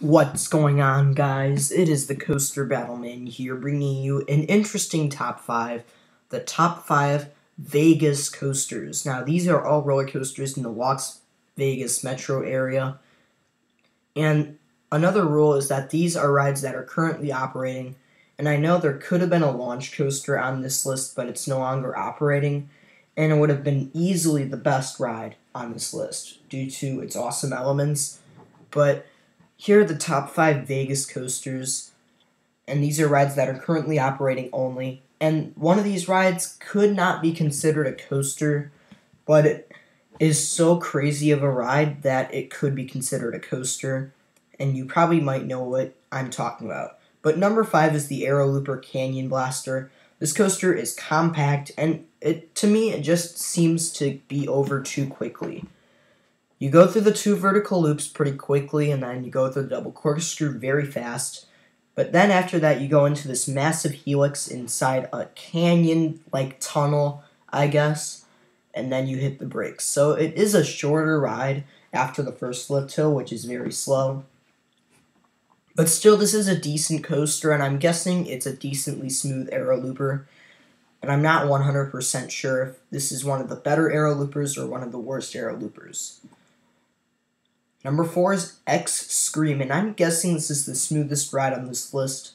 What's going on, guys? It is the Coaster Battleman here, bringing you an interesting top 5. The top 5 Vegas coasters. Now, these are all roller coasters in the Las Vegas metro area. And another rule is that these are rides that are currently operating. And I know there could have been a launch coaster on this list, but it's no longer operating. And it would have been easily the best ride on this list due to its awesome elements. But here are the top 5 Vegas coasters, and these are rides that are currently operating only. And one of these rides could not be considered a coaster, but it is so crazy of a ride that it could be considered a coaster, and you probably might know what I'm talking about. But number 5 is the Aero Looper Canyon Blaster. This coaster is compact, and to me, it just seems to be over too quickly. You go through the 2 vertical loops pretty quickly, and then you go through the double corkscrew very fast. But then after that, you go into this massive helix inside a canyon-like tunnel, I guess, and then you hit the brakes. So it is a shorter ride after the first lift hill, which is very slow. But still, this is a decent coaster, and I'm guessing it's a decently smooth aero looper. And I'm not 100% sure if this is one of the better aero loopers or one of the worst aero loopers. Number 4 is X Scream, and I'm guessing this is the smoothest ride on this list.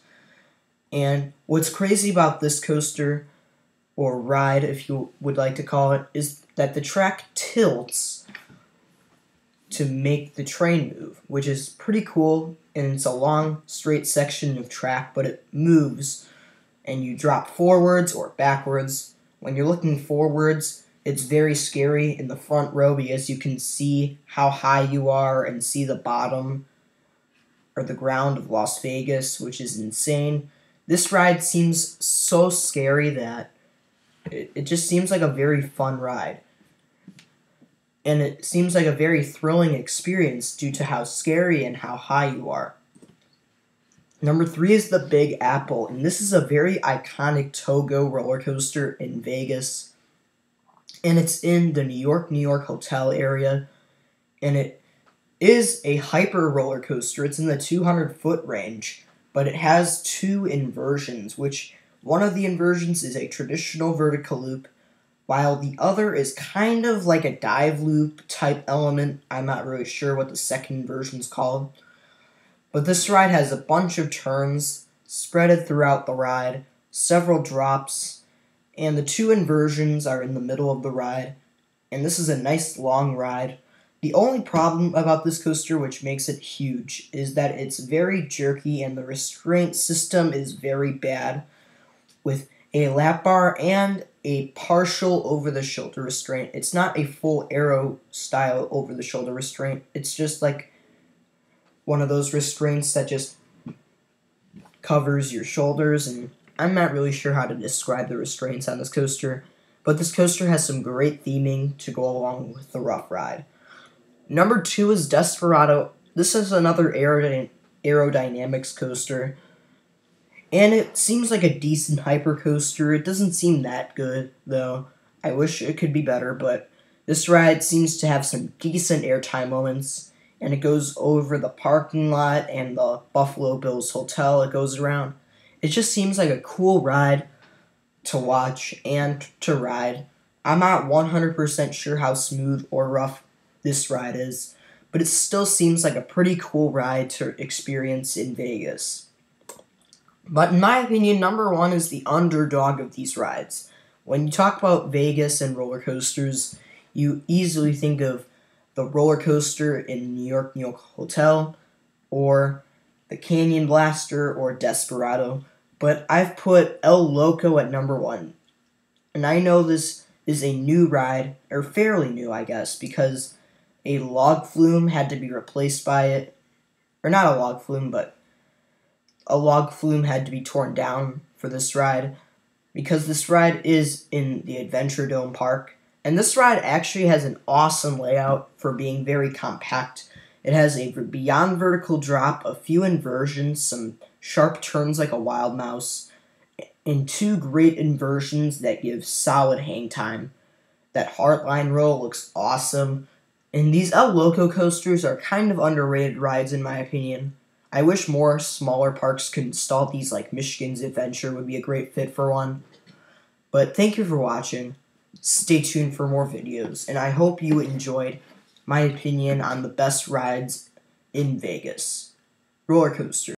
And what's crazy about this coaster, or ride if you would like to call it, is that the track tilts to make the train move, which is pretty cool, and it's a long, straight section of track, but it moves, and you drop forwards or backwards. When you're looking forwards, it's very scary in the front row because you can see how high you are and see the bottom or the ground of Las Vegas, which is insane. This ride seems so scary that it just seems like a very fun ride. And it seems like a very thrilling experience due to how scary and how high you are. Number 3 is the Big Apple, and this is a very iconic Togo roller coaster in Vegas. And it's in the New York hotel area, and it is a hyper roller coaster. It's in the 200-foot range, but it has 2 inversions, which one of the inversions is a traditional vertical loop, while the other is kind of like a dive loop type element. I'm not really sure what the second inversion is called. But this ride has a bunch of turns spread throughout the ride, several drops, and the 2 inversions are in the middle of the ride, and this is a nice long ride. The only problem about this coaster, which makes it huge, is that it's very jerky and the restraint system is very bad, with a lap bar and a partial over-the-shoulder restraint. It's not a full aero style over-the-shoulder restraint. It's just like one of those restraints that just covers your shoulders, and I'm not really sure how to describe the restraints on this coaster, but this coaster has some great theming to go along with the rough ride. Number 2 is Desperado. This is another aerodynamics coaster, and it seems like a decent hyper coaster. It doesn't seem that good, though. I wish it could be better, but this ride seems to have some decent airtime moments, and it goes over the parking lot and the Buffalo Bills hotel it goes around. It just seems like a cool ride to watch and to ride. I'm not 100% sure how smooth or rough this ride is, but it still seems like a pretty cool ride to experience in Vegas. But in my opinion, number 1 is the underdog of these rides. When you talk about Vegas and roller coasters, you easily think of the roller coaster in New York Hotel, or the Canyon Blaster, or Desperado, but I've put El Loco at number 1. And I know this is a new ride, or fairly new, I guess, because a log flume had to be replaced by it. Or not a log flume, but a log flume had to be torn down for this ride, because this ride is in the Adventure Dome Park. And this ride actually has an awesome layout for being very compact. It has a beyond vertical drop, a few inversions, some sharp turns like a wild mouse, and 2 great inversions that give solid hang time. That Heartline roll looks awesome, and these El Loco coasters are kind of underrated rides in my opinion. I wish more smaller parks could install these, like Michigan's Adventure would be a great fit for one. But thank you for watching. Stay tuned for more videos, and I hope you enjoyed my opinion on the best rides in Vegas. Roller coaster.